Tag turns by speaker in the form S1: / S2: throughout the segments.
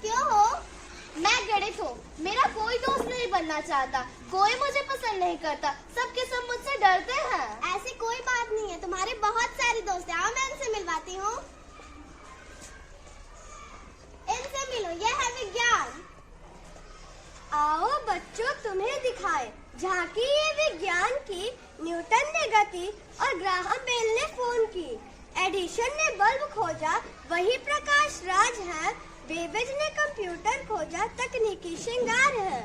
S1: क्यों हो? मैं गणित हूँ। मेरा कोई दोस्त नहीं बनना चाहता, कोई मुझे पसंद नहीं करता, सबके सब मुझसे डरते हैं।
S2: ऐसी कोई बात नहीं है, तुम्हारे बहुत सारे दोस्त हैं। आओ मैं इनसे मिलवाती हूँ। इनसे मिलो, यह है विज्ञान।
S1: आओ बच्चों, तुम्हें दिखाए झांकी ये विज्ञान की। न्यूटन ने गति और ग्राहम बेल ने फोन की। एडिशन ने बल्ब खोजा, वही प्रकाश राज है। बेबेज ने कंप्यूटर खोजा, तकनीकी श्रृंगार है।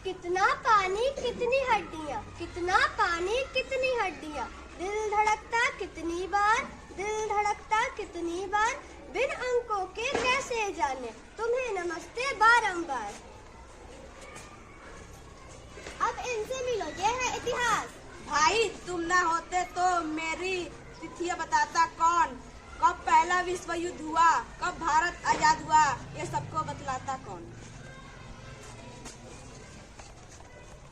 S1: कितना पानी कितनी हड्डियाँ, कितना पानी कितनी हड्डियाँ। दिल धड़कता कितनी बार, दिल धड़कता कितनी बार। बिन अंकों के कैसे जाने, तुम्हें नमस्ते बारंबार।
S2: अब इनसे मिलो, यह है इतिहास।
S3: भाई तुम ना होते तो मेरी तिथियां बताता कौन। कब पहला विश्व युद्ध हुआ, कब भारत आजाद हुआ, ये सबको बतलाता कौन।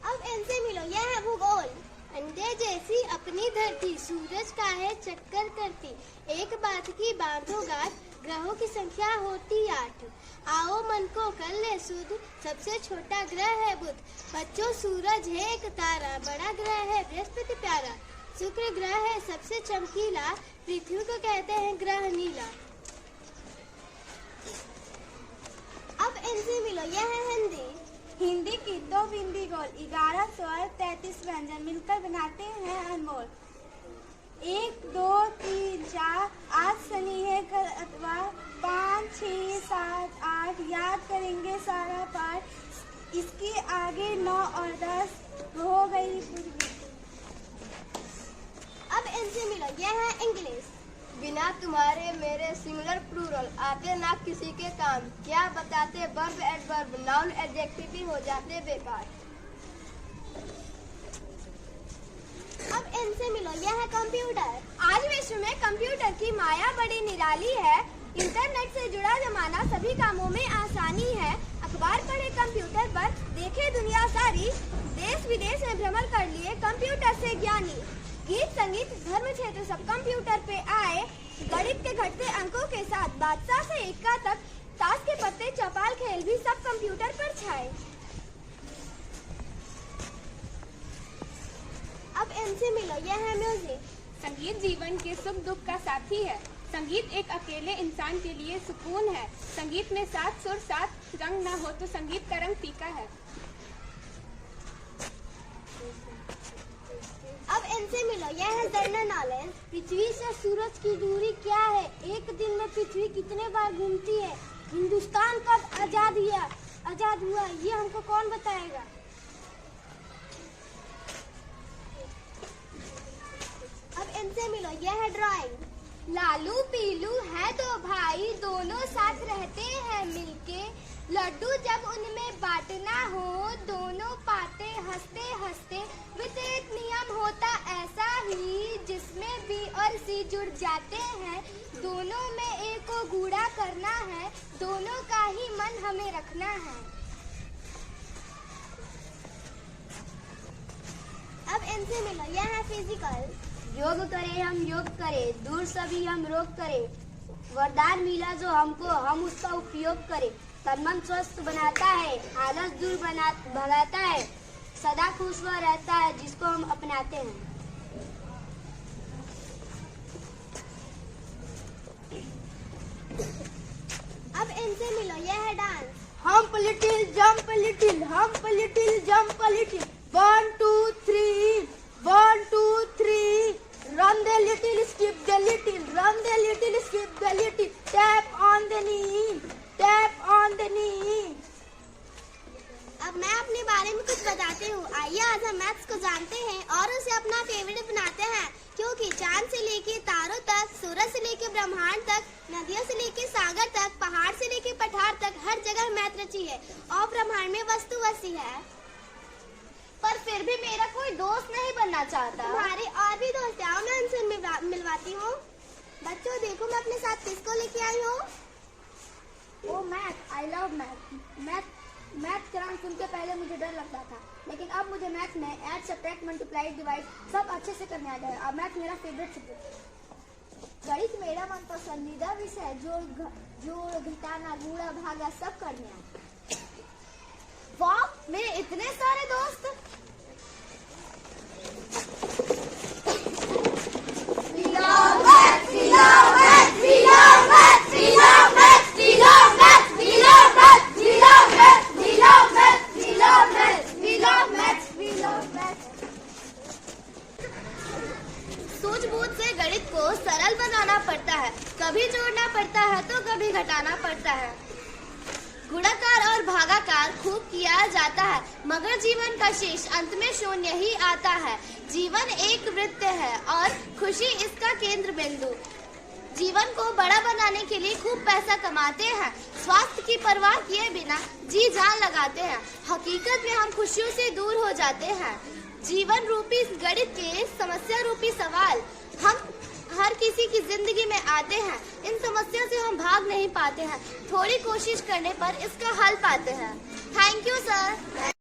S2: अब इनसे मिलो, यह है भूगोल।
S1: अंडे जैसी अपनी धरती, सूरज का है चक्कर करती। एक बात की बांधो गांठ, ग्रहों की संख्या होती 8। आओ मन को कर ले शुद्ध, सबसे छोटा ग्रह है बुध। बच्चों सूरज है एक तारा, बड़ा ग्रह है बृहस्पति प्यारा। शुक्र ग्रह है सबसे चमकीला, पृथ्वी को कहते हैं ग्रह नीला।
S2: अब इनसे मिलो, यह है हिंदी।
S3: हिंदी की 2 बिंदी गोल, 11 स्वर 33 व्यंजन मिलकर बनाते हैं अनमोल। 1 2 3 4, आज शनि है कल अतवार। 5 6 7 8, याद करेंगे सारा पाठ। इसके आगे 9 और 10 हो गई पूरी।
S2: अब इनसे मिलो, यह है इंग्लिश।
S1: बिना तुम्हारे मेरे सिंगुलर प्लूरल आते ना किसी के काम। क्या बताते वर्ब एडवर्ब, नाउन एडजेक्टिव भी हो जाते बेकार।
S2: अब इनसे मिलो, यह है कंप्यूटर।
S1: आज विश्व में कंप्यूटर की माया बड़ी निराली है। इंटरनेट से जुड़ा जमाना, सभी कामों में आसानी है। अखबार पढ़े कंप्यूटर पर, देखे दुनिया सारी। देश विदेश में भ्रमण कर लिए कंप्यूटर से ज्ञानी। गीत संगीत धर्म क्षेत्र सब कंप्यूटर पे आए। गणित के घटते अंकों के साथ बादशाह से इक्का तक, ताश के पत्ते चौपाल खेल भी सब कंप्यूटर पर छाए।
S2: अब इनसे मिलो, यह है म्यूजिक।
S4: संगीत जीवन के सुख दुख का साथी है। संगीत एक अकेले इंसान के लिए सुकून है। संगीत में 7 सुर 7 रंग न हो तो संगीत का रंग फीका है।
S2: अब इनसे मिलो, यह है जनरल नॉलेज।
S1: पृथ्वी से सूरज की दूरी क्या है, एक दिन में पृथ्वी कितने बार घूमती है। हिंदुस्तान कब आजाद हुआ ये हमको कौन बताएगा।
S2: अब इनसे मिलो, यह है ड्राइंग।
S1: लालू पीलू है 2 भाई, दोनों साथ रहते हैं मिलके। लड्डू जब उनमें बांटना हो, दोनों पाते हंसते हंसते। विपरीत नियम होता ऐसा ही, जिसमें बी और सी जुड़ जाते हैं। दोनों में ए को गूढ़ा करना है, दोनों का ही मन हमें रखना है।
S2: अब इनसे मिलो, यह है फिजिकल।
S1: योग करें हम योग करें, दूर सभी हम रोग करें। वरदान मिला जो हमको, हम उसका उपयोग करें। तन मन स्वस्थ बनाता है, आलस दूर भगाता है। सदा खुश वह रहता है जिसको हम अपनाते हैं।
S2: अब इनसे मिलो, यह है dance.
S3: Hump a little, jump a little, hump a little, jump a little. 1 2 3, 1 2 3. Run the little, skip the little, run the little, skip the little. Tap on the knee, tap on the knee.
S2: अब मैं अपने बारे में कुछ बताती हूँ। आइए आज हम मैथ्स को जानते हैं और उसे अपना फेवरेट बनाते हैं। क्योंकि चांद से लेके तारों तक, सूरज से लेके ब्रह्मांड तक, नदियों से लेके सागर तक, पहाड़ से लेके पठार तक, हर जगह मैथ रची है और ब्रह्मांड में वस्तु वसी है।
S1: पर फिर भी मेरा कोई दोस्त नहीं बनना चाहता।
S2: तुम्हारे और भी दोस्त हैं, आओ मैं उनसे मिलवाती हूँ। बच्चों देखो मैं अपने साथ किसको लेके आई हूँ।
S1: Oh math, I love math. Math का नाम सुन के पहले मुझे डर लगता था, लेकिन अब मुझे मैथ में ऐड सब्ट्रैक्ट मल्टीप्लाई डिवाइड सब अच्छे से करने आ गया। अब मैथ मेरा फेवरेट सब्जेक्ट है। गणित मेरा मन पसंदीदा विषय है। जोड़ घटाना गुणा भागा सब करने आता।
S2: वाह, मेरे इतने सारे दोस्त। सूझबूझ से गणित को सरल बनाना पड़ता है, कभी जोड़ना पड़ता है तो कभी घटाना पड़ता है। गुणाकार और भागाकार खूब किया जाता है, मगर जीवन का शेष अंत में शून्य ही आता है। जीवन एक वृत्त है और खुशी इसका केंद्र बिंदु। जीवन को बड़ा बनाने के लिए खूब पैसा कमाते हैं, स्वास्थ्य की परवाह किए बिना जी जान लगाते हैं। हकीकत में हम खुशियों से दूर हो जाते हैं। जीवन रूपी गणित के समस्या रूपी सवाल हम हर किसी की जिंदगी में आते हैं। इन समस्या से हम भाग नहीं पाते हैं, थोड़ी कोशिश करने पर इसका हल पाते हैं। Thank you sir.